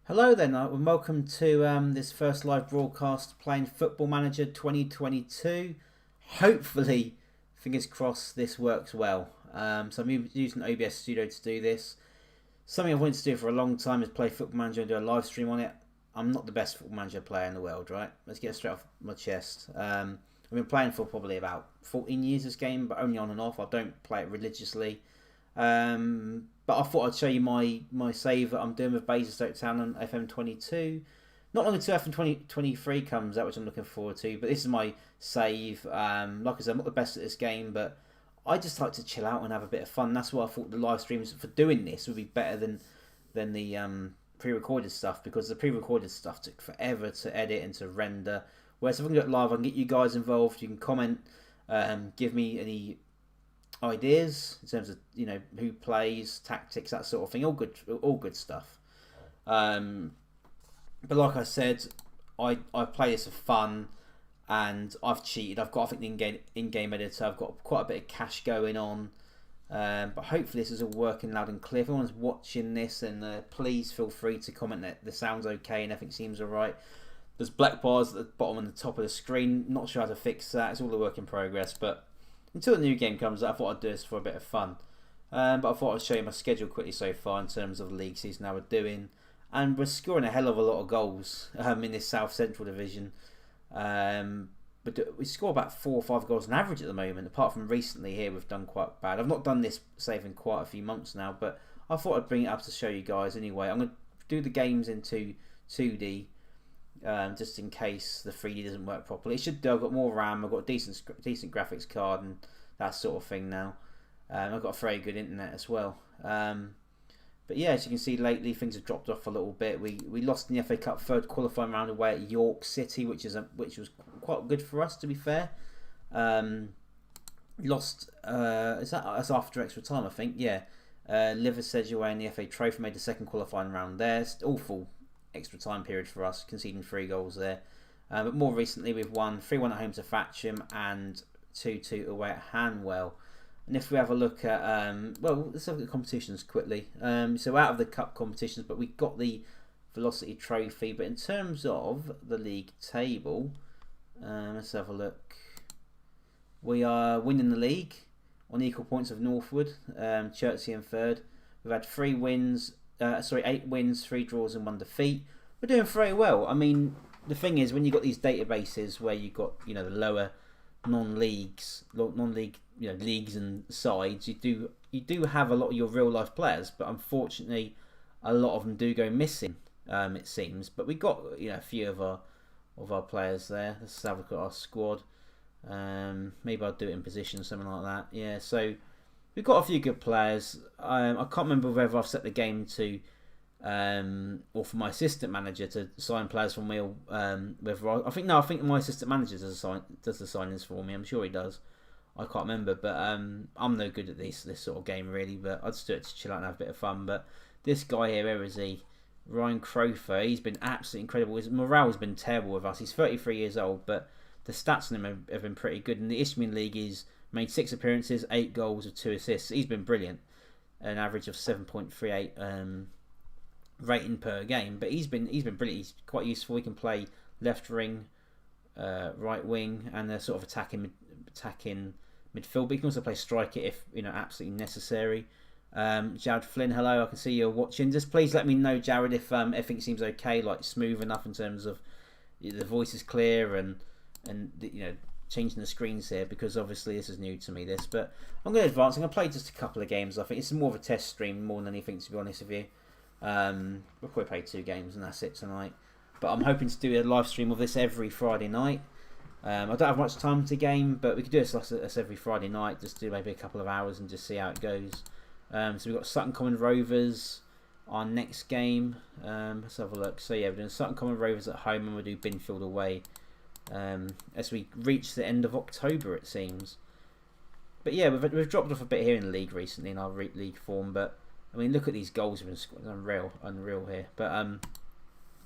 Hello then, and welcome to this first live broadcast playing Football Manager 2022. Hopefully, fingers crossed, this works well. So I'm using OBS Studio to do this. Something I've wanted to do for a long time is play Football Manager and do a live stream on it. I'm not the best Football Manager player in the world, right? Let's get it straight off my chest. I've been playing for probably about 14 years this game, but only on and off. I don't play it religiously. But I thought I'd show you my save that I'm doing with Basingstoke Town on FM22. Not long until FM23 comes out, which I'm looking forward to. But this is my save. Like I said, I'm not the best at this game, but I just like to chill out and have a bit of fun. That's why I thought the live streams for doing this would be better than the pre-recorded stuff, because the pre-recorded stuff took forever to edit and to render. Whereas if I can do it live, I can get you guys involved. You can comment, give me any ideas in terms of who plays, tactics, that sort of thing. All good stuff. But like I said, I play this for fun, and I've cheated. I've got, I think, the in-game editor. I've got quite a bit of cash going on, but hopefully this is all working loud and clear. If anyone's watching this, and please feel free to comment that the sound's okay and everything seems alright. There's black bars at the bottom and the top of the screen. Not sure how to fix that. It's all a work in progress, but until the new game comes out, I thought I'd do this for a bit of fun. But I thought I'd show you my schedule quickly so far in terms of the league season how we're doing. And we're scoring a hell of a lot of goals in this South Central Division. But we score about 4 or 5 goals on average at the moment. Apart from recently here, we've done quite bad. I've not done this save in quite a few months now, but I thought I'd bring it up to show you guys anyway. I'm going to do the games into 2D. Just in case the 3D doesn't work properly. It should do. I've got more RAM, I've got a decent graphics card and that sort of thing now. I've got a very good internet as well. But yeah, as you can see lately, things have dropped off a little bit. We lost in the FA Cup third qualifying round away at York City, which was quite good for us, to be fair. Lost that's after extra time, I think. Yeah, Liversedge away in the FA Trophy, made the second qualifying round there. It's awful extra time period for us, conceding 3 goals there. But more recently, we've won 3-1 at home to Thatcham and 2-2 away at Hanwell. And if we have a look at, let's have a look at competitions quickly. So out of the cup competitions, but we got the Velocity Trophy. But in terms of the league table, let's have a look. We are winning the league on equal points of Northwood, Chertsey in third. We've had 8 wins, 3 draws and 1 defeat. We're doing very well. I mean, the thing is, when you've got these databases where you've got the lower non-league leagues and sides, you do have a lot of your real life players, but unfortunately a lot of them do go missing, it seems. But we got a few of our players there. Let's have a look at our squad. Maybe I'll do it in position, something like that. Yeah, so we've got a few good players. I can't remember whether I've set the game to, or for my assistant manager to sign players for me, or whether I think my assistant manager does the signings for me. I'm sure he does. I can't remember, but I'm no good at this sort of game really. But I just do it to chill out and have a bit of fun. But this guy here, where is he? Ryan Crofer. He's been absolutely incredible. His morale has been terrible with us. He's 33 years old, but the stats on him have been pretty good. In the Isthmian League, he's made 6 appearances, 8 goals with 2 assists. He's been brilliant. An average of 7.38 rating per game. But he's been brilliant. He's quite useful. He can play left wing, right wing, and a sort of attacking midfield. But he can also play striker if absolutely necessary. Jared Flynn, hello. I can see you're watching. Just please let me know, Jared, if everything seems okay, like smooth enough in terms of the voice is clear and changing the screens here, because obviously this is new to me, but I'm going to advance. I'm going to play just a couple of games. I think it's more of a test stream more than anything, to be honest with you. We'll probably play 2 games and that's it tonight, but I'm hoping to do a live stream of this every Friday night. I don't have much time to game, but we could do this every Friday night, just do maybe a couple of hours and just see how it goes. So we've got Sutton Common Rovers, our next game. Let's have a look. So yeah, we're doing Sutton Common Rovers at home, and we'll do Binfield away as we reach the end of October, it seems. But yeah, we've dropped off a bit here in the league recently in our league form. But I mean, look at these goals we've been scoring. Unreal here. But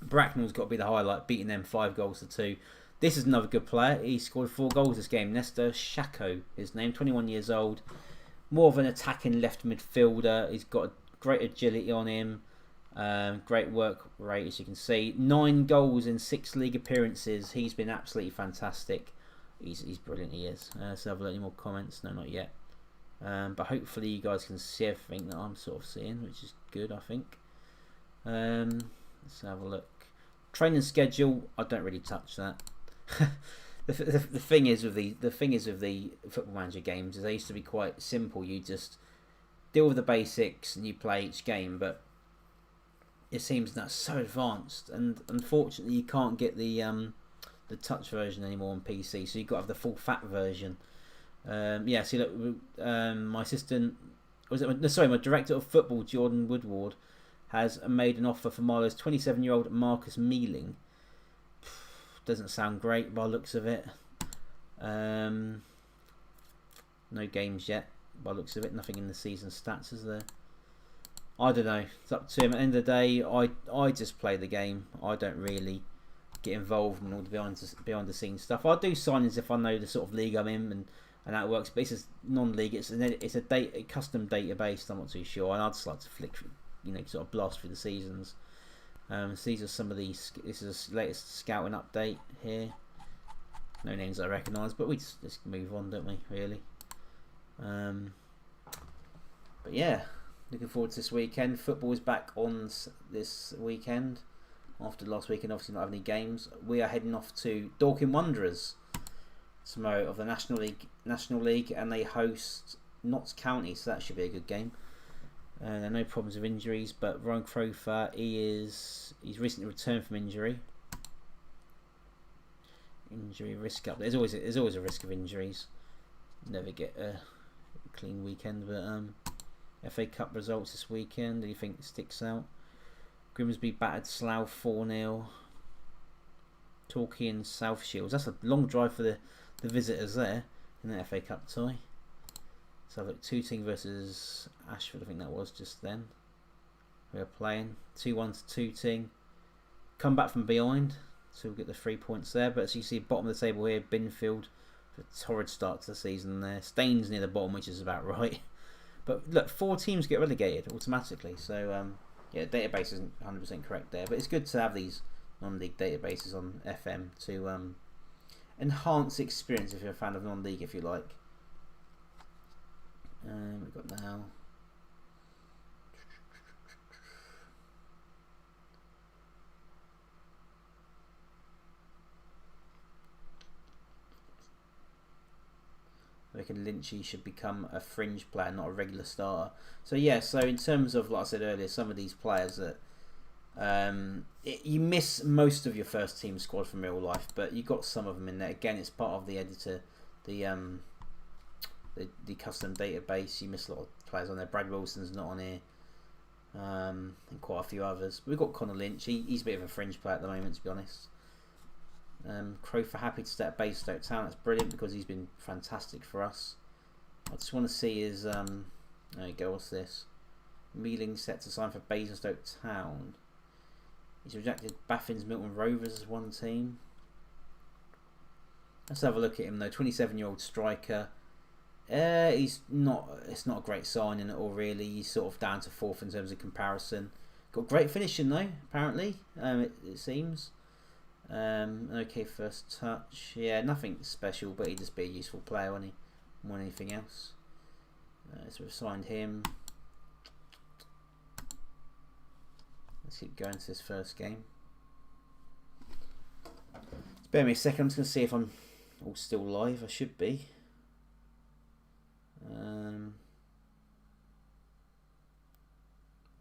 Bracknell's got to be the highlight, beating them 5 goals to 2. This is another good player. He scored 4 goals this game. Nestor Shako, his name, 21 years old. More of an attacking left midfielder. He's got great agility on him. Great work rate, as you can see. 9 goals in 6 league appearances. He's been absolutely fantastic. He's brilliant, he is. So have a look, any more comments? No, not yet. But hopefully you guys can see everything that I'm sort of seeing, which is good, I think. Let's have a look. Training schedule, I don't really touch that. the thing is with the Football Manager games is they used to be quite simple. You just deal with the basics and you play each game, but it seems that's so advanced, and unfortunately you can't get the touch version anymore on PC, so you've got to have the full fat version. Yeah, see, look, my assistant, my director of football, Jordan Woodward, has made an offer for Marlowe's 27-year-old Marcus Mealing. Doesn't sound great by the looks of it. No games yet by the looks of it. Nothing in the season stats, is there? I don't know. It's up to him. At the end of the day, I just play the game. I don't really get involved in all the behind the scenes stuff. I do signings if I know the sort of league I'm in and that works. But it's non-league. It's a custom database. I'm not too sure. And I'd just like to flick, sort of blast through the seasons. So these are some of these. This is the latest scouting update here. No names I recognise, but we just move on, don't we? Really. But yeah, looking forward to this weekend. Football is back on this weekend. After last weekend, obviously not having any games. We are heading off to Dorking Wanderers tomorrow of the National League, and they host Notts County, so that should be a good game. There are no problems with injuries, but Ryan Crofer, he's recently returned from injury. Injury risk up. There's always a risk of injuries. Never get a clean weekend, but FA Cup results this weekend. Do you think it sticks out? Grimsby battered Slough 4-0. Torquay and South Shields. That's a long drive for the visitors there in the FA Cup tie. So look, Tooting versus Ashford, I think that was just then. We are playing 2-1 to Tooting. Come back from behind, so we'll get the 3 points there. But as you see, bottom of the table here, Binfield, a torrid start to the season there. Staines near the bottom, which is about right. But look, 4 teams get relegated automatically. So yeah, database isn't 100% correct there, but it's good to have these non-league databases on FM to enhance the experience if you're a fan of non-league, if you like. We've got now. I reckon Lynchy should become a fringe player, not a regular starter. So yeah, so in terms of, like I said earlier, some of these players that you miss most of your first team squad from real life, but you got some of them in there. Again, it's part of the editor, the custom database. You miss a lot of players on there. Brad Wilson's not on here, and quite a few others. But we've got Connor Lynch. He's a bit of a fringe player at the moment, to be honest. Crofer happy to stay at Basingstoke Town. That's brilliant because he's been fantastic for us. I just want to see his there you go, what's this? Mealing set to sign for Basingstoke Town. He's rejected Baffin's Milton Rovers as one team. Let's have a look at him though. 27-year-old striker. It's not a great signing at all really. He's sort of down to 4th in terms of comparison. Got great finishing though, apparently. It seems. Okay, first touch. Yeah, nothing special, but he'd just be a useful player, wouldn't he? More than anything else. So we've signed him. Let's keep going to this first game. Spare me a second. I'm just going to see if I'm all still live. I should be.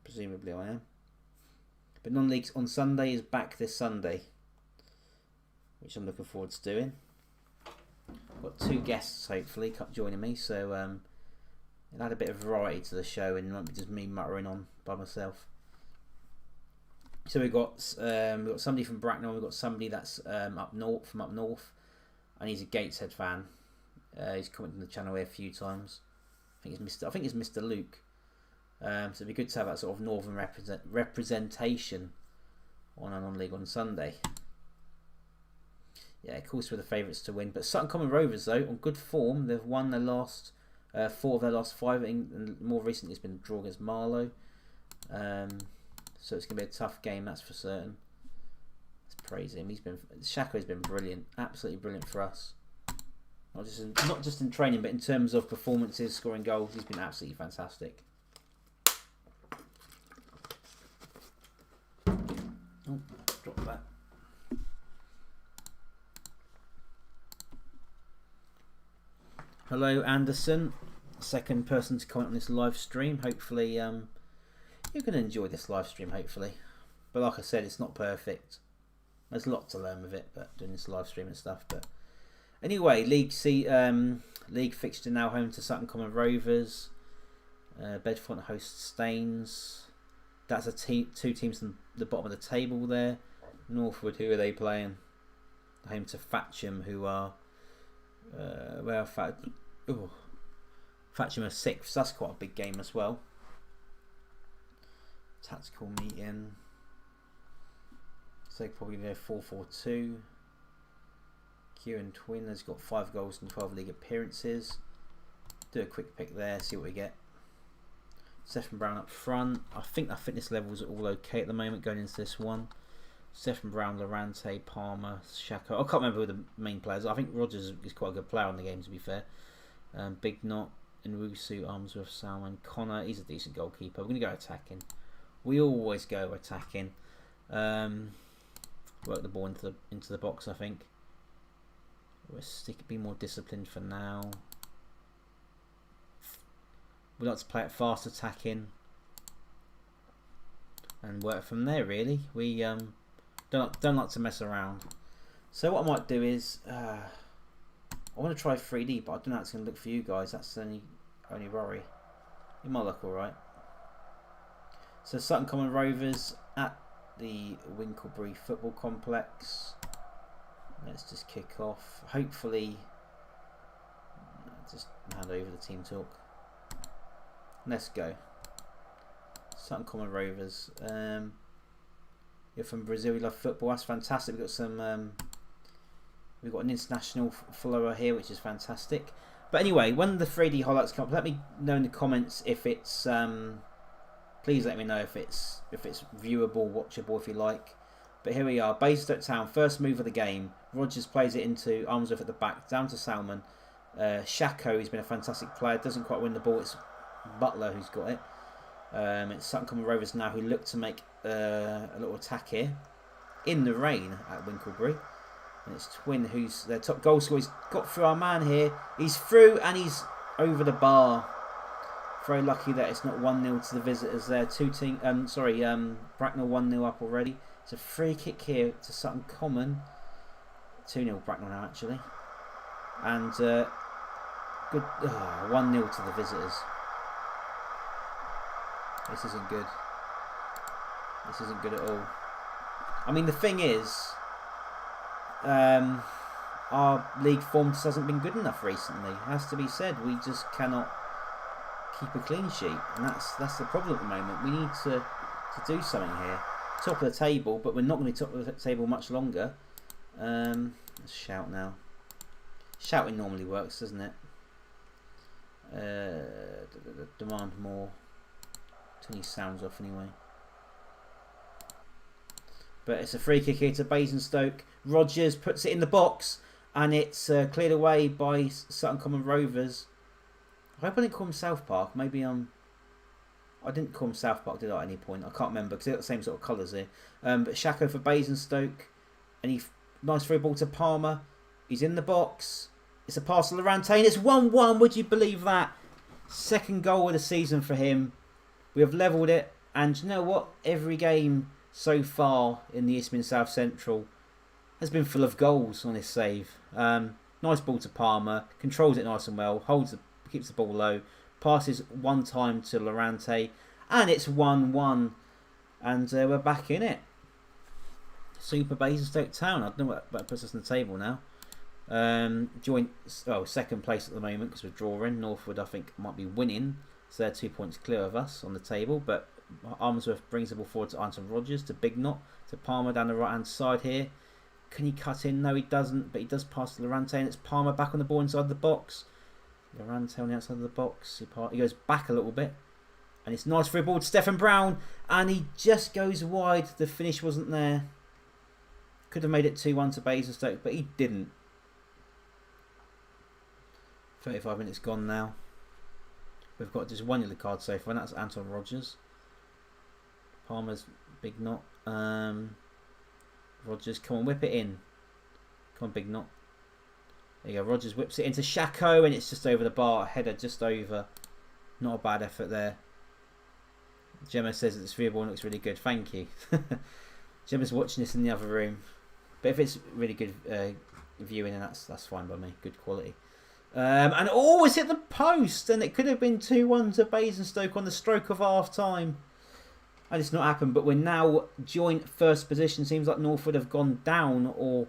Presumably I am. But non-leagues on Sunday is back this Sunday, which I'm looking forward to doing. Got 2 guests hopefully joining me, so it'll add a bit of variety to the show and not be just me muttering on by myself. So we've got somebody from Bracknell, we've got somebody that's up north, and he's a Gateshead fan. He's commented on the channel here a few times. I think it's Mr. Luke. So it'd be good to have that sort of northern representation on a non-league on Sunday. Yeah, of course we're the favourites to win. But Sutton Common Rovers, though, on good form. They've won their last 4 of their last 5. And more recently, it's been a draw against Marlow. So it's going to be a tough game, that's for certain. Let's praise him. Shako's been brilliant, absolutely brilliant for us. Not just in training, but in terms of performances, scoring goals, he's been absolutely fantastic. Oh, drop that. Hello, Anderson. Second person to comment on this live stream. Hopefully, you're going to enjoy this live stream. Hopefully, but like I said, it's not perfect. There's a lot to learn with it, but doing this live stream and stuff. But anyway, league fixture now home to Sutton Common Rovers. Bedford hosts Staines. That's two teams in the bottom of the table there. Northwood, who are they playing? Home to Fatcham, who are Fatcham are 6th. That's quite a big game as well. Tactical meeting. So probably go 4-4-2. Kieran Twin has got 5 goals and 12 league appearances. Do a quick pick there, see what we get. Stephen Brown up front. I think our fitness levels are all okay at the moment going into this one. Stephen Brown, Lorante, Palmer, Shako. I can't remember who the main players are. I think Rogers is quite a good player in the game, to be fair. Big Knot, Nwosu, Armsworth, Salmon, Connor. He's a decent goalkeeper. We're going to go attacking. We always go attacking. Work the ball into the box, I think. We'll be more disciplined for now. We like to play it fast, attacking, and work from there. Really, we don't like to mess around. So what I might do is I want to try 3D, but I don't know how it's going to look for you guys. That's the only worry. It might look all right. So Sutton Common Rovers at the Winklebury Football Complex. Let's just kick off. Hopefully, just hand over the team talk. Let's go. Sutton Common Rovers. You're from Brazil. You love football. That's fantastic. We've got some. We've got an international follower here, which is fantastic. But anyway, when the 3D highlights come up, let me know in the comments if it's. Please let me know if it's viewable, watchable, if you like. But here we are, Basingstoke Town, first move of the game. Rogers plays it into Armsworth at the back, down to Salmon. Shako, who's been a fantastic player, doesn't quite win the ball. It's Butler who's got it. It's Sutton Common Rovers now who look to make a little attack here in the rain at Winklebury. And it's Twin who's their top goal scorer. He's got through our man here. He's through and he's over the bar. Very lucky that it's not 1-0 to the visitors there. Bracknell 1-0 up already. It's a free kick here to Sutton Common. 2-0 Bracknell now actually. And good 1-0 to the visitors. This isn't good. This isn't good at all. I mean, the thing is, our league form just hasn't been good enough recently. It has to be said. We just cannot keep a clean sheet, and that's the problem at the moment. We need to do something here. Top of the table, but we're not going to be top of the table much longer. Let's shout now. Shouting normally works, doesn't it? Demand more. Turn these sounds off anyway. But it's a free kick here to Basingstoke. Rogers puts it in the box, and it's cleared away by Sutton Common Rovers. I hope I didn't call him South Park. Maybe I didn't call him South Park, did I, at any point? I can't remember because they've got the same sort of colours here. But Shako for Basingstoke. And nice free ball to Palmer. He's in the box. It's a pass to Lorante. And it's 1-1. Would you believe that? Second goal of the season for him. We have levelled it. And you know what? Every game so far in the Eastman South Central has been full of goals on this save. Nice ball to Palmer. Controls it nice and well. Keeps the ball low, passes one time to Lorante, and it's 1-1, and we're back in it. Super Basingstoke Town. I don't know what that puts us on the table now. Second place at the moment because we're drawing. Northwood, I think, might be winning, so they're 2 points clear of us on the table. But Armsworth brings the ball forward to Anton Rogers, to Big Knot, to Palmer down the right hand side here. Can he cut in? No, he doesn't, but he does pass to Lorante, and it's Palmer back on the ball inside the box. Lorante on the outside of the box. He goes back a little bit, And it's nice for a ball to Stephen Brown. And he just goes wide. The finish wasn't there. Could have made it 2-1 to Basingstoke, but he didn't. 35 minutes gone now. We've got just one yellow card so far, and that's Anton Rogers. Palmer's big knot. Rogers, come on, whip it in. Come on, big knot. There you go. Rogers whips it into Shako, and it's just over the bar. Header just over. Not a bad effort there. Gemma says that this free ball looks really good. Thank you. Gemma's watching this in the other room. But if it's really good viewing, then that's fine by me. Good quality. And it's hit the post, and it could have been 2-1 to Basingstoke on the stroke of half time. And it's not happened, but we're now joint first position. Seems like Northwood have gone down, or...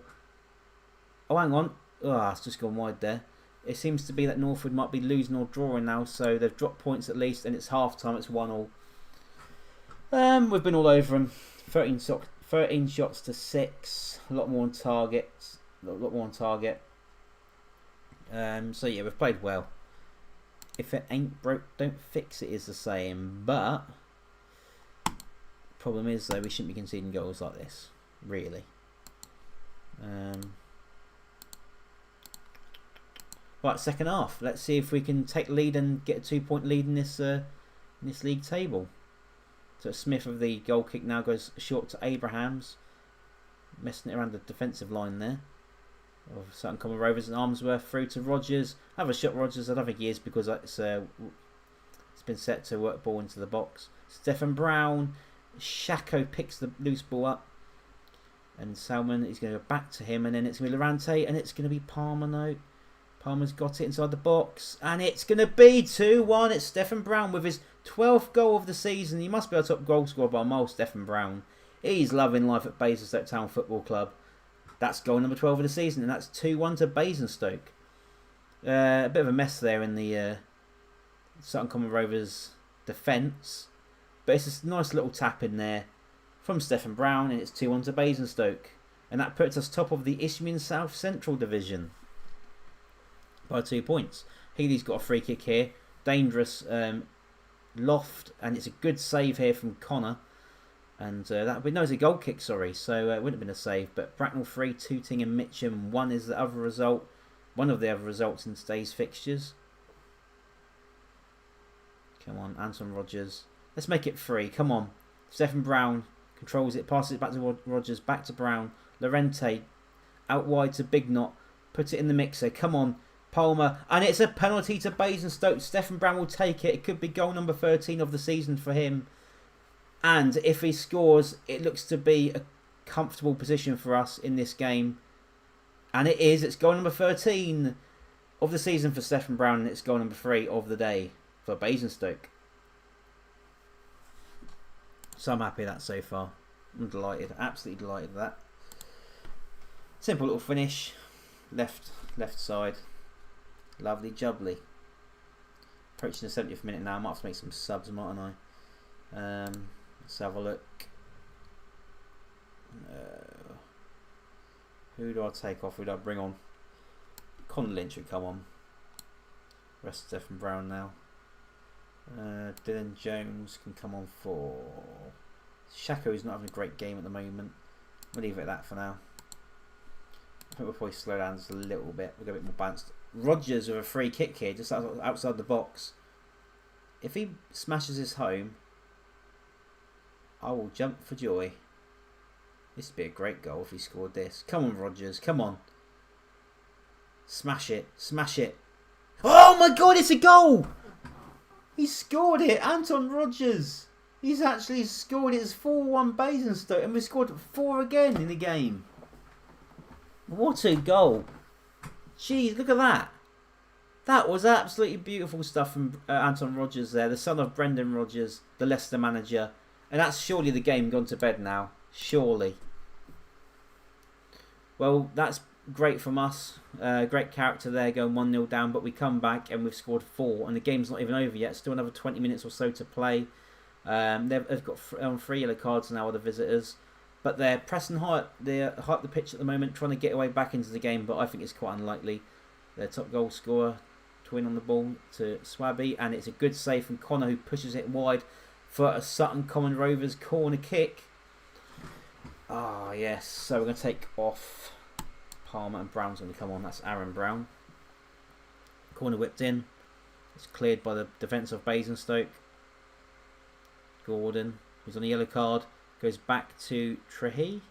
Oh, hang on. Oh, it's just gone wide there. It seems to be that Northwood might be losing or drawing now, so they've dropped points at least, and it's half time. It's 1-1. We've been all over them. 13 shots to 6. A lot more on target. So yeah, we've played well. If it ain't broke, don't fix it is the saying. But problem is though, we shouldn't be conceding goals like this, really. Right, second half. Let's see if we can take the lead and get a 2-point lead in this league table. So Smith of the goal kick now goes short to Abrahams, messing it around the defensive line there. Of Sutton Common Rovers, and Armsworth through to Rogers. Have a shot, Rogers. I don't think he is because it's been set to work ball into the box. Stephen Brown. Shako picks the loose ball up. And Salmon is going to go back to him. And then it's going to be Lorente. And it's going to be Palmer. No. Palmer's got it inside the box. And it's going to be 2-1. It's Stephen Brown with his 12th goal of the season. He must be our top goal scorer by a mile, Stephen Brown. He's loving life at Basingstoke Town Football Club. That's goal number 12 of the season, and that's 2-1 to Basingstoke. A bit of a mess there in the Sutton Common Rovers defence. But it's a nice little tap in there from Stephen Brown, and it's 2-1 to Basingstoke. And that puts us top of the Isthmian South Central Division by 2 points. Healy's got a free kick here. Dangerous loft, and it's a good save here from Connor. And that would be, no, it's a goal kick, sorry. So it wouldn't have been a save. But Bracknell 3, Tooting and Mitcham 1 is the other result. One of the other results in today's fixtures. Come on, Anton Rogers. Let's make it 3. Come on. Stephen Brown controls it, passes it back to Rogers, back to Brown. Lorente out wide to Big Knot. Put it in the mixer. Come on, Palmer. And it's a penalty to Basingstoke. Stephen Brown will take it. It could be goal number 13 of the season for him. And if he scores, it looks to be a comfortable position for us in this game. And it is. It's goal number 13 of the season for Stephen Brown. And it's goal number 3 of the day for Basingstoke. So I'm happy with that so far. I'm delighted. Absolutely delighted with that. Simple little finish. Left side. Lovely jubbly. Approaching the 70th minute now. I might have to make some subs, mightn't I? Let's have a look. Who do I take off? Who do I bring on? Con Lynch would come on. Rest Stephen Brown now. Dylan Jones can come on for... Shako is not having a great game at the moment. We'll leave it at that for now. I think we'll probably slow down just a little bit. We'll get a bit more balanced. Rogers with a free kick here, just outside the box. If he smashes his home, I will jump for joy. This would be a great goal if he scored this. Come on, Rogers. Come on. Smash it. Smash it. Oh my God, it's a goal! He scored it. Anton Rogers. He's actually scored it. It's 4-1 Basingstoke. And we scored 4 again in the game. What a goal. Jeez, look at that. That was absolutely beautiful stuff from Anton Rogers there. The son of Brendan Rodgers, the Leicester manager. And that's surely the game gone to bed now. Surely. Well, that's great from us. Great character there, going 1-0 down. But we come back and we've scored 4. And the game's not even over yet. Still another 20 minutes or so to play. They've got 3 yellow cards now, the visitors. But they're pressing high up the pitch at the moment, trying to get away back into the game. But I think it's quite unlikely. Their top goal scorer, to win on the ball to Swabby, and it's a good save from Connor, who pushes it wide for a Sutton Common Rovers corner kick. Ah, yes. So we're going to take off Palmer, and Brown's going to come on. That's Aaron Brown. Corner whipped in. It's cleared by the defence of Basingstoke. Gordon, who's on a yellow card, goes back to Trehi.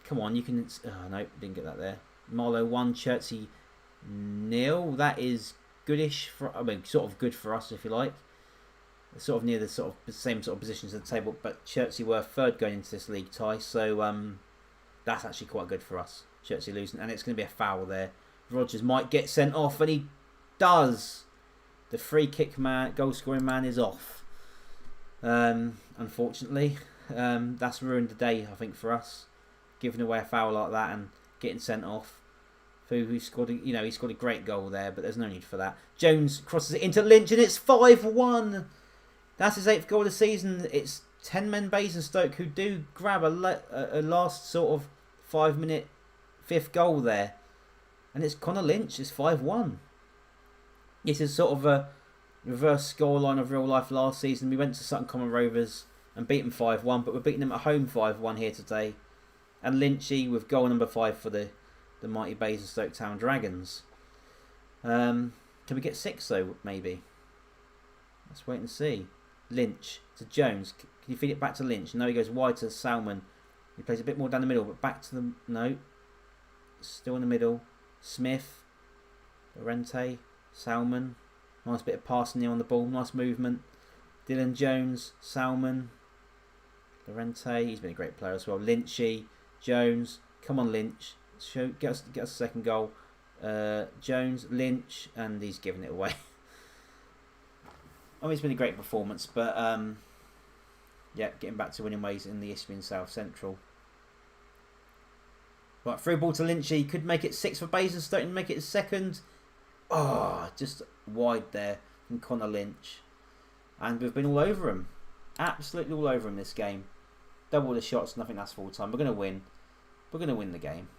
Come on, you can... Oh, no, didn't get that there. Marlow 1, Chertsey 0. That is goodish for... I mean, sort of good for us, if you like. Sort of near the sort of same sort of positions at the table, but Chertsey were third going into this league tie, so that's actually quite good for us. Chertsey losing, and it's going to be a foul there. Rogers might get sent off, and he does. The free kick man, goal scoring man, is off. Unfortunately, that's ruined the day, I think, for us, giving away a foul like that and getting sent off. Who scored? He scored a great goal there, but there's no need for that. Jones crosses it into Lynch, and it's 5-1. That's his 8th goal of the season. It's 10 men Basingstoke who do grab a last sort of 5-minute 5th goal there. And it's Connor Lynch. It's 5-1. This is sort of a reverse scoreline of real life last season. We went to Sutton Common Rovers and beat them 5-1, but we're beating them at home 5-1 here today. And Lynchy with goal number 5 for the mighty Basingstoke Town Dragons. Can we get 6 though, maybe? Let's wait and see. Lynch to Jones. Can you feed it back to Lynch? No, he goes wide to Salmon. He plays a bit more down the middle, but back to the... No. Still in the middle. Smith. Lorente. Salmon. Nice bit of passing there on the ball. Nice movement. Dylan Jones. Salmon. Lorente. He's been a great player as well. Lynchy. Jones. Come on, Lynch. Get us a second goal. Jones. Lynch. And he's giving it away. I mean, it's been a great performance, but yeah, getting back to winning ways in the Isthmian South Central. Right, through ball to Lynchy, could make it 6 for Basingstoke and make it 2nd. Oh, just wide there from Connor Lynch. And we've been all over him. Absolutely all over him this game. Double the shots, nothing that's full time. We're going to win. We're going to win the game.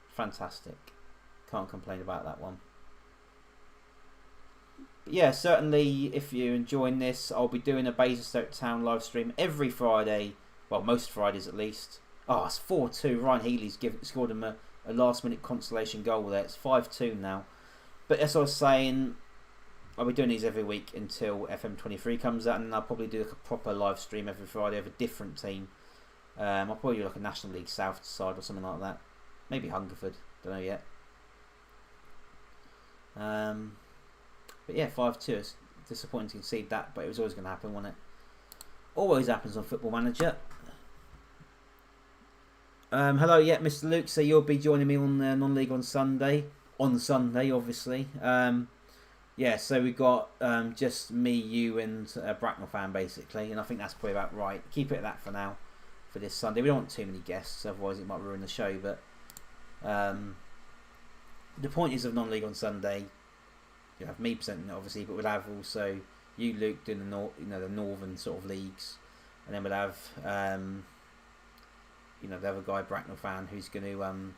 Fantastic. Can't complain about that one. But yeah, certainly if you're enjoying this, I'll be doing a Basingstoke Town live stream every Friday. Well, most Fridays at least. Oh, it's 4-2. Ryan Healy's scored him a last minute consolation goal there. It's 5-2 now. But as I was saying, I'll be doing these every week until FM23 comes out, and then I'll probably do like a proper live stream every Friday of a different team. I'll probably do like a National League South side or something like that. Maybe Hungerford. Don't know yet. But yeah, 5-2. It's disappointing to concede that, but it was always going to happen, wasn't it? Always happens on Football Manager. Hello, yeah, Mr. Luke. So you'll be joining me on non-league on Sunday. On Sunday, obviously. Yeah, so we've got just me, you, and a Bracknell fan, basically. And I think that's probably about right. Keep it at that for now, for this Sunday. We don't want too many guests, otherwise it might ruin the show. But the point is of non-league on Sunday, you have me presenting it, obviously, but we'll have also you, Luke, doing the northern sort of leagues, and then we'll have the other guy, Bracknell fan, who's going to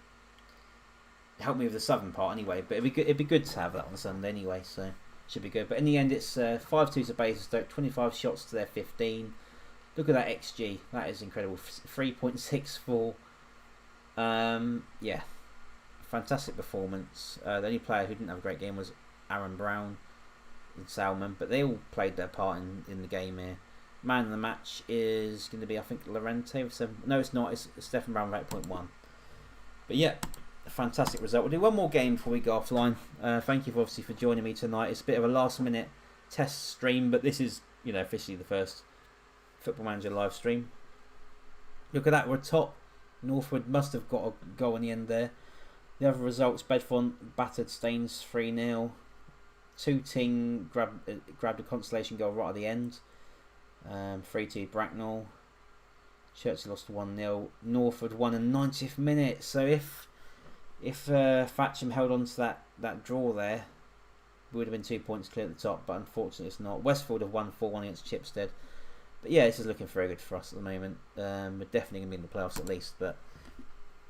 help me with the southern part anyway. But it'd be good to have that on Sunday anyway, so should be good. But in the end, it's 5-2 to Basingstoke, 25 shots to their 15. Look at that XG, that is incredible. 3.64. Yeah, fantastic performance. The only player who didn't have a great game was Aaron Brown and Salmon, but they all played their part in the game here. Man of the match is going to be, I think, Lorente with 7. No, it's not. It's Stephen Brown with 8.1. But yeah, a fantastic result. We'll do one more game before we go offline. Thank you obviously for joining me tonight. It's a bit of a last minute test stream, but this is officially the first Football Manager live stream. Look at that, we're top. Northwood must have got a goal in the end there. The other results: Bedford battered Staines 3-0. Tooting grabbed a consolation goal right at the end. 3-2 Bracknell. Chertsey lost 1-0. Northwood won in 90th minute. So if Thatcham held on to that draw there, we would have been 2 points clear at the top. But unfortunately, it's not. Westfield have won 4-1 against Chipstead. But yeah, this is looking very good for us at the moment. We're definitely going to be in the playoffs at least. But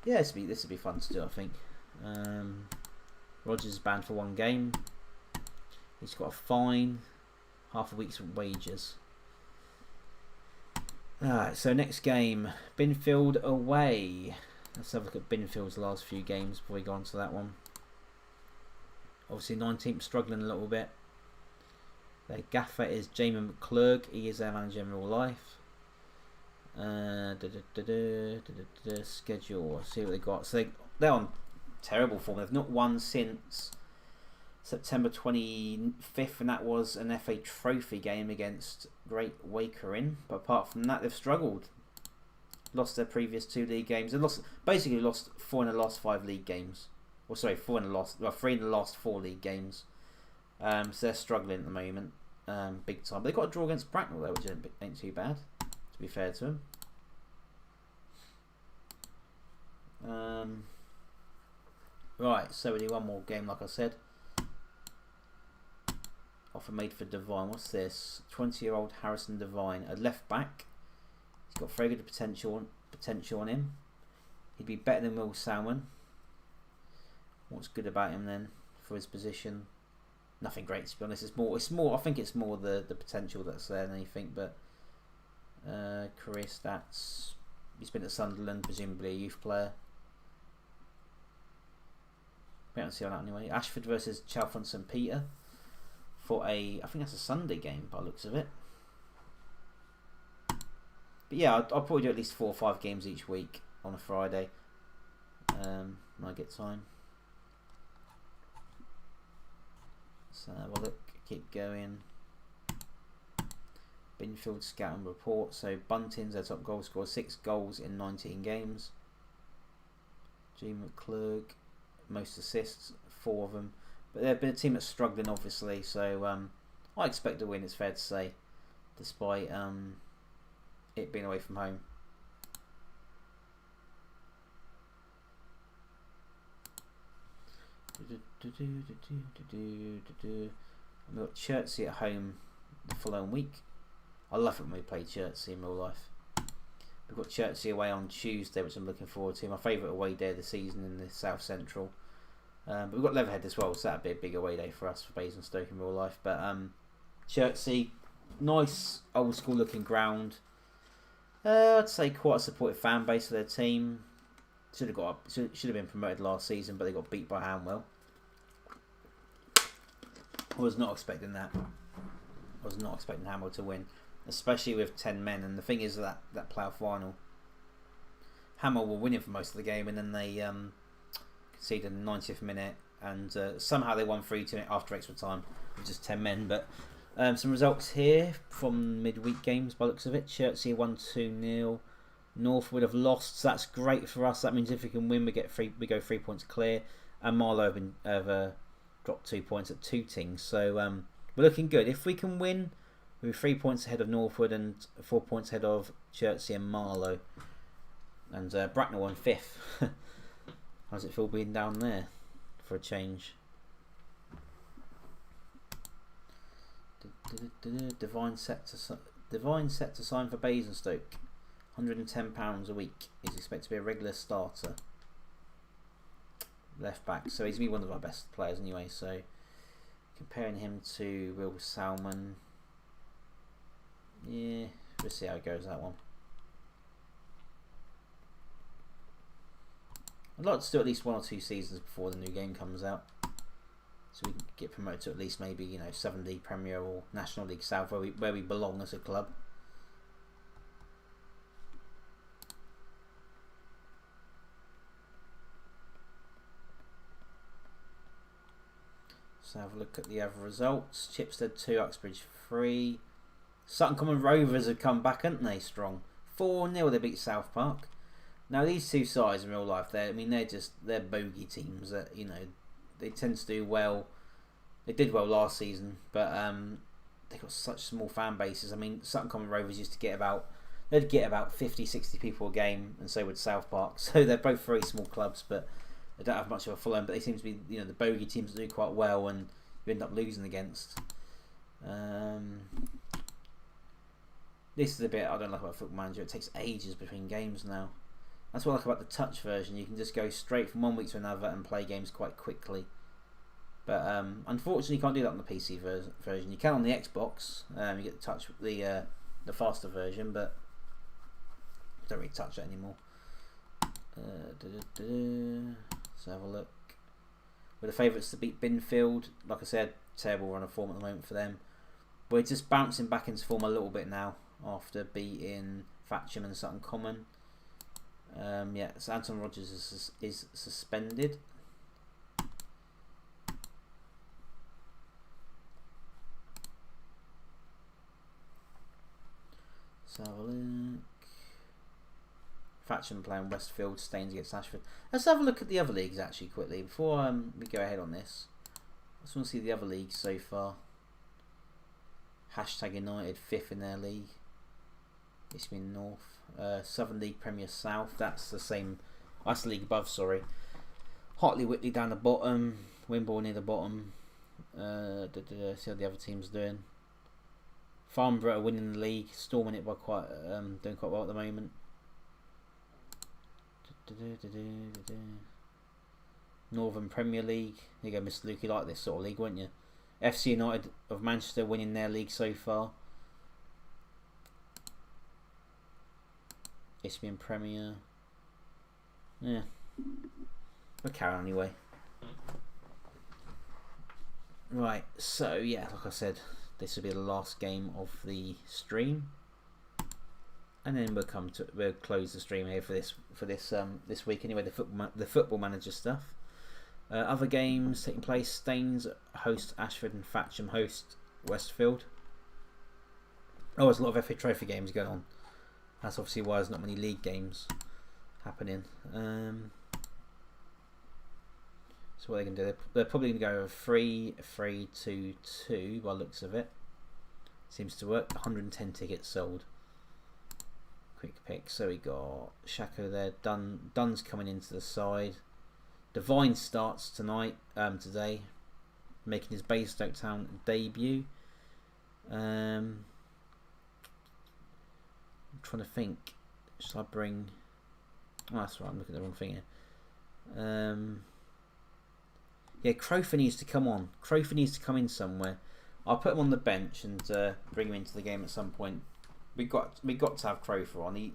yeah, this would be fun to do, I think. Rogers is banned for 1 game. He's got a fine, half a week's wages. Alright, so next game, Binfield away. Let's have a look at Binfield's last few games before we go on to that one. Obviously 19th struggling a little bit. Their gaffer is Jamie McClurg. He is their manager in real life. Schedule. See what they got. So they're on terrible form. They've not won since September 25th, and that was an FA Trophy game against Great Wakering. But apart from that, they've struggled. Lost their previous 2 league games. They basically lost 4 in the last 5 league games. Or sorry, 3 in the last 4 league games. So they're struggling at the moment, big time. But they got a draw against Bracknell though, which ain't too bad, to be fair to them. Right, so we do one more game, like I said. Offer made for Devine. What's this? 20-year-old Harrison Devine, a left back. He's got very good potential on him. He'd be better than Will Salmon. What's good about him then for his position? Nothing great, to be honest. It's more. I think it's more the potential that's there than anything. But career stats. He's been at Sunderland, presumably a youth player. We don't see on that anyway. Ashford versus Chalfont St Peter for I think that's a Sunday game by the looks of it. But yeah, I'll probably do at least 4 or 5 games each week on a Friday when I get time. So have a look, keep going. Binfield scout and report. So Bunting's their top goal scorer, 6 goals in 19 games. G McClurg, most assists, 4 of them. But they've been a team that's struggling, obviously. So I expect a win, it's fair to say, despite it being away from home. We've got Chertsey at home the following week. I love it when we play Chertsey in real life. We've got Chertsey away on Tuesday, which I'm looking forward to. My favourite away day of the season in the South Central. But we've got Leatherhead as well, so that'd be a big away day for us for Basingstoke in real life. But Chertsey, nice old school looking ground. I'd say quite a supportive fan base for their team. Should have been promoted last season, but they got beat by Hanwell. I was not expecting that. I was not expecting Hanwell to win, especially with 10 men. And the thing is that Plough final, Hanwell were winning for most of the game, and then they conceded in the 90th minute, and somehow they won 3-2 after extra time with just 10 men. But some results here from midweek games by the looks of it. Chertsey won 2-0. Northwood have lost, so that's great for us. That means if we can win, we go 3 points clear. And Marlow have dropped 2 points at Tooting. So we're looking good. If we can win, we're 3 points ahead of Northwood and 4 points ahead of Chertsey and Marlow. And Bracknell on 5th. How's it feel being down there for a change? Divine set to sign for Basingstoke. £110 a week. He's expected to be a regular starter. Left back. So he's going to be one of our best players anyway. So comparing him to Will Salmon. Yeah, we'll see how it goes, that one. I'd like to do at least 1 or 2 seasons before the new game comes out, so we can get promoted to at least maybe 7 League Premier or National League South, where we belong as a club. So have a look at the other results. Chipstead 2, Uxbridge 3. Sutton Common Rovers have come back, haven't they? Strong. 4-0 they beat South Park. Now these two sides in real life, they're bogey teams that they tend to do well. They did well last season, but they've got such small fan bases. I mean, Sutton Common Rovers used to get about 50, 60 people a game, and so would South Park. So they're both very small clubs, but they don't have much of a following. But they seem to be the bogey teams that do quite well, and you end up losing against. This is a bit I don't like about Football Manager. It takes ages between games now. That's what I like about the touch version. You can just go straight from one week to another and play games quite quickly. But unfortunately, you can't do that on the PC version. You can on the Xbox. You get to touch the faster version, but you don't really touch that anymore. Let's have a look. With the favourites to beat Binfield, like I said, terrible run of form at the moment for them. We're just bouncing back into form a little bit now after beating Thatcham and Sutton Common. Yeah, so Anton Rogers is suspended. Let's have a look. Thatcham playing Westfield, Staines against Ashford. Let's have a look at the other leagues actually quickly before we go ahead on this. I just want to see the other leagues so far. Hashtag United 5th in their league. Eastmead North. Southern League Premier South. That's the same. That's the league above, sorry. Hartley Whitley down the bottom. Wimborne near the bottom. See how the other team's doing. Farnborough are winning the league. Storming it by doing quite well at the moment. Northern Premier League. There you go, Mr. Luke. You like this sort of league, wouldn't you? FC United of Manchester winning their league so far. Isthmian Premier. Yeah. We'll carry on anyway. Right, so yeah, like I said, this will be the last game of the stream. And then we'll close the stream here for this week anyway. The football manager stuff. Other games taking place: Staines host Ashford and Thatcham host Westfield. Oh, there's a lot of FA Trophy games going on. That's obviously why there's not many league games happening. So what are they going to do? They're probably going to go 3-3-2-2 by the looks of it. Seems to work. 110 tickets sold. Quick pick. So we got Shako there. Dunn's coming into the side. Devine starts today, making his Basingstoke Town debut. I'm trying to think. Should I bring? Oh, that's right. I'm looking at the wrong thing here. Yeah, Crowther needs to come on. Crowther needs to come in somewhere. I'll put him on the bench and bring him into the game at some point. We got to have Crowther on.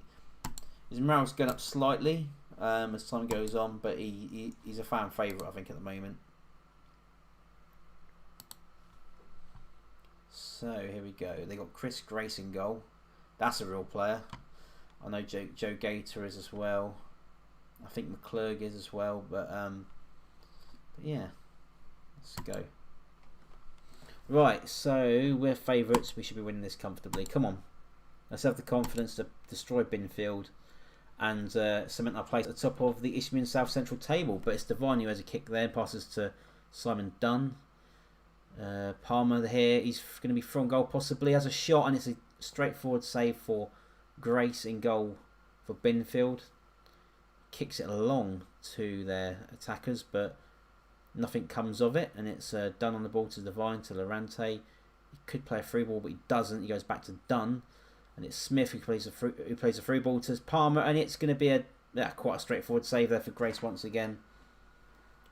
His morale's going up slightly as time goes on, but he's a fan favourite, I think, at the moment. So here we go. They got Chris Grace in goal. That's a real player. I know Joe Gator is as well. I think McClurg is as well, but yeah, let's go. Right, so we're favourites. We should be winning this comfortably. Come on, let's have the confidence to destroy Binfield and cement our place at the top of the Isthmian South Central table. But it's Devine who has a kick there, passes to Simon Dunn. Palmer here, he's going to be from goal possibly, has a shot, and it's a straightforward save for Grace in goal for Binfield. Kicks it along to their attackers, but nothing comes of it, and it's Dunn on the ball to Devine, to Lorente. He could play a free ball, but he doesn't. He goes back to Dunn, and it's Smith who plays a free ball to Palmer, and it's going to be quite a straightforward save there for Grace once again.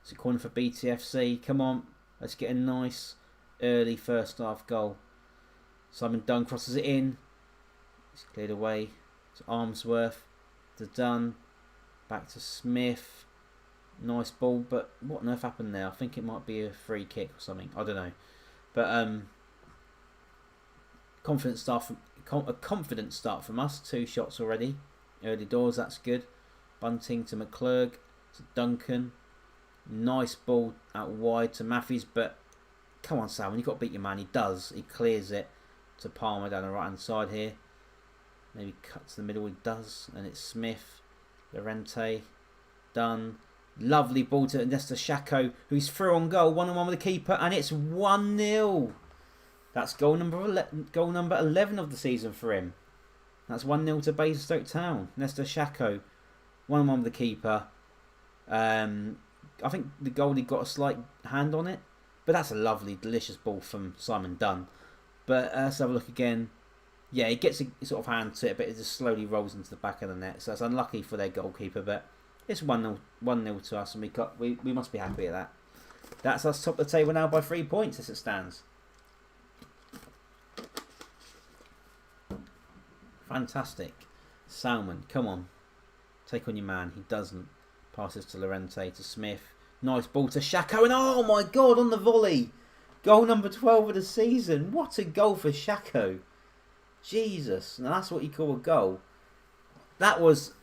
It's a corner for BTFC. Come on, let's get a nice early first half goal. Simon Dunn crosses it in. It's cleared away to Armsworth, to Dunn, back to Smith. Nice ball, but what on earth happened there? I think it might be a free kick or something. I don't know. But a confident start from us. 2 shots already. Early doors, that's good. Bunting to McClurg, to Duncan. Nice ball out wide to Matthews, but come on, Sam, you've got to beat your man. He does. He clears it to Palmer down the right hand side here. Maybe cut to the middle. He does, and it's Smith, Lorente, Dunn. Lovely ball to Nesta Shako, who's through on goal, 1-on-1 with the keeper, and it's 1-0. That's goal number 11 of the season for him. That's 1-0 to Basingstoke Town. Nesta Shako, 1-on-1 with the keeper. I think the goalie got a slight hand on it, but that's a lovely, delicious ball from Simon Dunn. But let's have a look again. Yeah, he gets a sort of hand to it, but it just slowly rolls into the back of the net. So that's unlucky for their goalkeeper, but it's 1-0 to us, and we must be happy at that. That's us top of the table now by 3 points as it stands. Fantastic. Salmon, come on. Take on your man. He doesn't. Passes to Llorente, to Smith. Nice ball to Xhaka. And oh my God, on the volley. Goal number 12 of the season. What a goal for Xhaka. Jesus. Now that's what you call a goal. That was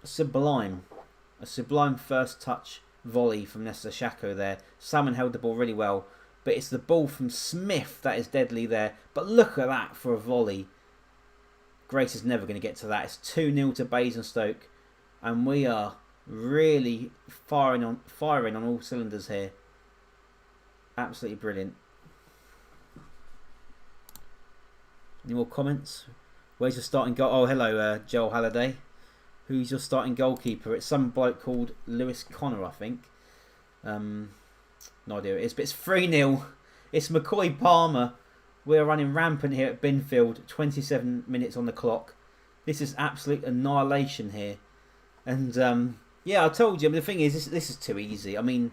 sublime. A sublime first touch volley from Nesta Xhaka there. Salmon held the ball really well. But it's the ball from Smith that is deadly there. But look at that for a volley. Grace is never going to get to that. It's 2-0 to Basingstoke. And we are really firing on all cylinders here. Absolutely brilliant. Any more comments? Where's your starting goal? Oh, hello, Joel Halliday. Who's your starting goalkeeper? It's some bloke called Lewis Connor, I think. No idea who it is, but it's 3-0. It's McCoy Palmer. We're running rampant here at Binfield. 27 minutes on the clock. This is absolute annihilation here. And yeah, I told you. I mean, the thing is, this is too easy. I mean,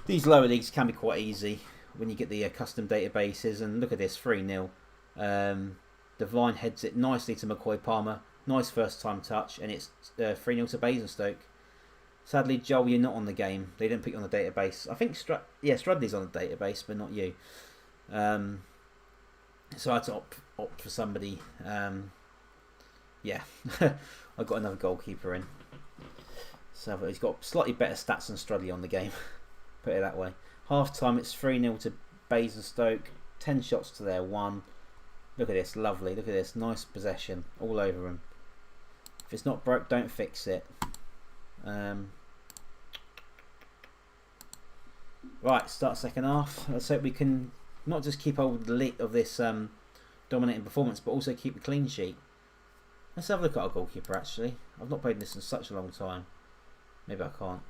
these lower leagues can be quite easy when you get the custom databases. And look at this, 3-0. Devine heads it nicely to McCoy Palmer. Nice first time touch, and it's 3-0 to Basingstoke. Sadly, Joel, you're not on the game. They didn't put you on the database. I think Strudley's on the database, but not you. So I had to opt for somebody. Yeah, I got another goalkeeper in. So he's got slightly better stats than Strudley on the game. Put it that way. Half time, it's 3-0 to Basingstoke. 10 shots to their 1. Look at this, lovely. Look at this, nice possession all over him. If it's not broke, don't fix it. Right, start second half. Let's hope we can not just keep hold of this dominating performance, but also keep the clean sheet. Let's have a look at our goalkeeper, actually. I've not played this in such a long time. Maybe I can't.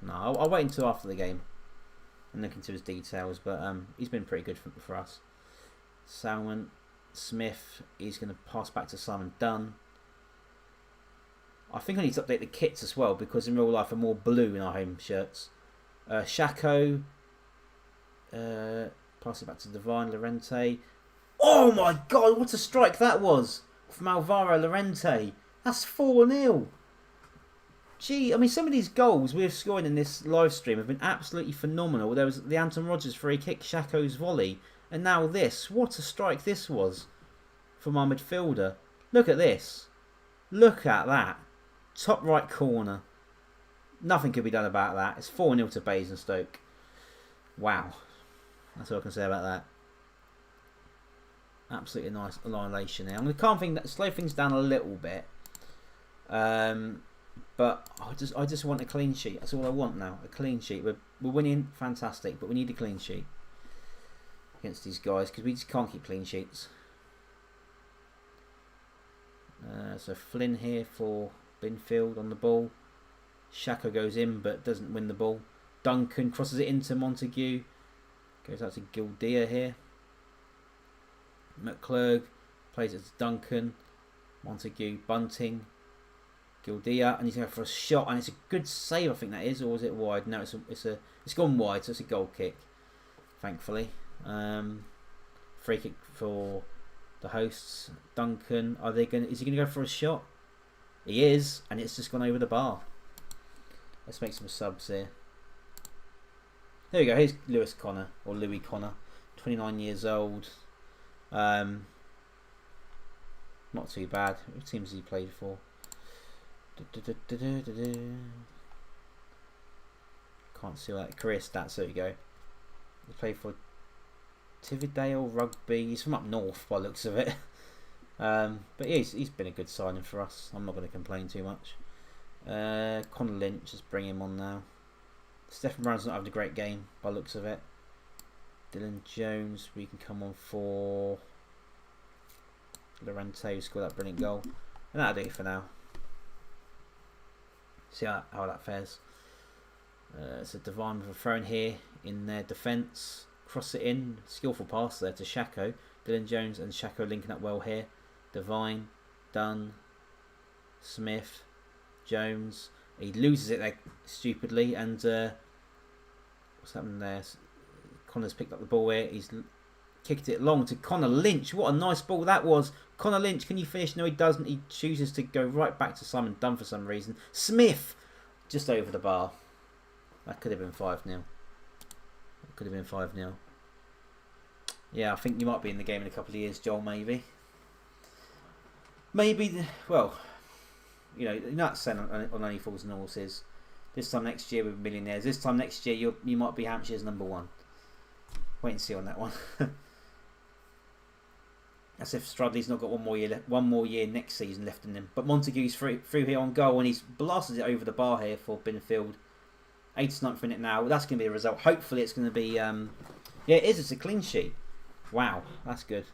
No, I'll wait until after the game and look into his details, but he's been pretty good for us. Salmon, Smith, he's going to pass back to Simon Dunn. I think I need to update the kits as well, because in real life I'm more blue in our home shirts. Xhaka, pass it back to Divine Llorente. Oh my God, what a strike that was from Alvaro Llorente. That's 4-0. Gee, I mean, some of these goals we've scored in this live stream have been absolutely phenomenal. There was the Anton Rodgers free kick, Xhaka's volley, and now this. What a strike this was from our midfielder. Look at this. Look at that. Top right corner. Nothing could be done about that. It's 4-0 to Basingstoke. Wow. That's all I can say about that. Absolutely nice annihilation there. I'm going to calm things, slow things down a little bit. But I just want a clean sheet. That's all I want now. A clean sheet. We're winning, fantastic, but we need a clean sheet against these guys because we just can't keep clean sheets. So Flynn here for Binfield on the ball. Xhaka goes in but doesn't win the ball. Duncan crosses it into Montague. Goes out to Gildea here. McClurg plays it to Duncan. Montague, Bunting. Gildea, and he's going for a shot, and it's a good save, I think that is, or was it wide? No, it's gone wide, so it's a goal kick, thankfully. Free kick for the hosts. Duncan, is he going to go for a shot? He is, and it's just gone over the bar. Let's make some subs here. There we go. Here's Louis Connor, 29 years old. Not too bad. What teams has he played for? Can't see that career stats. There you go. He played for Tividale Rugby. He's from up north by the looks of it. But yeah, he's been a good signing for us. I'm not going to complain too much. Connor Lynch, just bring him on now. Stephen Brown's not having a great game by the looks of it. Dylan Jones, we can come on for Llorente, who scored that brilliant goal. And that'll do it for now. See how that fares. So Devine with a throw in here in their defence. Cross it in. Skillful pass there to Xhaka. Dylan Jones and Xhaka linking up well here. Devine, Dunn, Smith, Jones. He loses it there stupidly, and What's happening there? Connor's picked up the ball here. He's kicked it long to Connor Lynch. What a nice ball that was. Connor Lynch, can you finish? No, he doesn't. He chooses to go right back to Simon Dunn for some reason. Smith, just over the bar. That could have been 5-0. Could have been 5-0. Yeah, I think you might be in the game in a couple of years, Joel, maybe. Well, you know, you're not saying on Only Fools and Horses. This time next year with Millionaires. This time next year you might be Hampshire's #1. Wait and see on that one. As if Strudley's not got one more year next season left in him. But Montague's through here on goal and he's blasted it over the bar here for Binfield. 89th minute now. That's going to be the result. Hopefully it's going to be... yeah, it is. It's a clean sheet. Wow, that's good.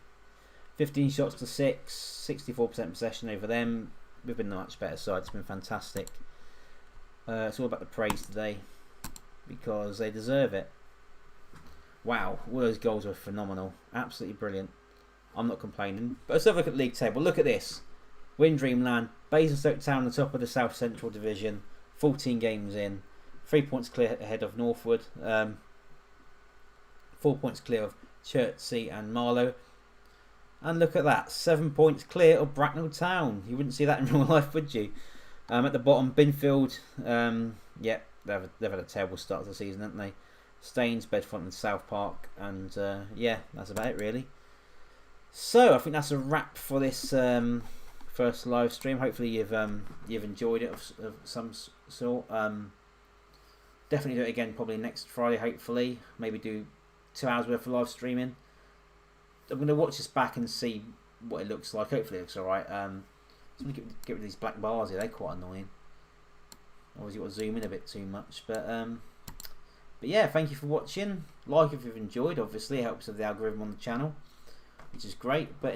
15 shots to 6. 64% possession over them. We've been a much better side. It's been fantastic. It's all about the praise today. Because they deserve it. Wow, all those goals were phenomenal. Absolutely brilliant. I'm not complaining. But let's have a look at the league table. Look at this. We're in Dreamland. Basingstoke Town, the top of the South Central Division. 14 games in. 3 points clear ahead of Northwood. 4 points clear of Chertsey and Marlow. And look at that. 7 points clear of Bracknell Town. You wouldn't see that in real life, would you? At the bottom, Binfield. Yeah, they've had a terrible start to the season, haven't they? Staines, Bedfont and South Park. And yeah, that's about it really. So I think that's a wrap for this first live stream. Hopefully you've enjoyed it of some sort. Definitely do it again probably next Friday. Hopefully, maybe do 2 hours worth of live streaming. I'm going to watch this back and see what it looks like. Hopefully it looks alright. I'm going to get rid of these black bars here. They're quite annoying. Obviously you've got to zoom in a bit too much, but yeah, thank you for watching. Like if you've enjoyed. Obviously it helps with the algorithm on the channel, which is great. But